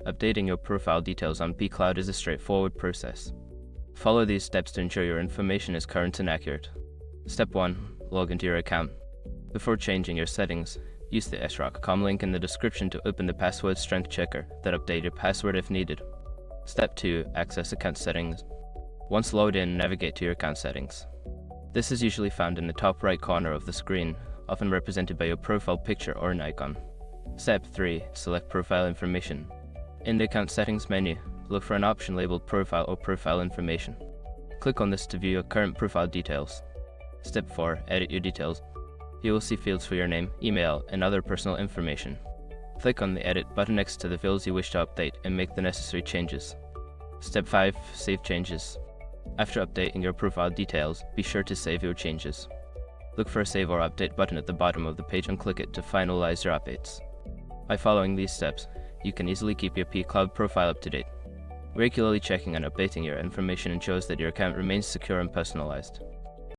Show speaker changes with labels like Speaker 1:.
Speaker 1: Updating your profile details on Pcloud is a straightforward process. Follow these steps to ensure your information is current and accurate. Step 1. Log into your account. Before changing your settings, use the srock.com link in the description to open the password strength checker that update your password if needed. Step 2. Access account settings. Once logged in, navigate to your account settings. This is usually found in the top right corner of the screen, often represented by your profile picture or an icon. Step 3. Select profile information. In the account settings menu, look for an option labeled Profile or Profile Information. Click on this to view your current profile details. Step 4. Edit your details. You will see fields for your name, email, and other personal information. Click on the Edit button next to the fields you wish to update and make the necessary changes. Step 5. Save changes. After updating your profile details, be sure to save your changes. Look for a Save or Update button at the bottom of the page and click it to finalize your updates. By following these steps, you can easily keep your Pcloud profile up to date. Regularly checking and updating your information ensures that your account remains secure and personalized.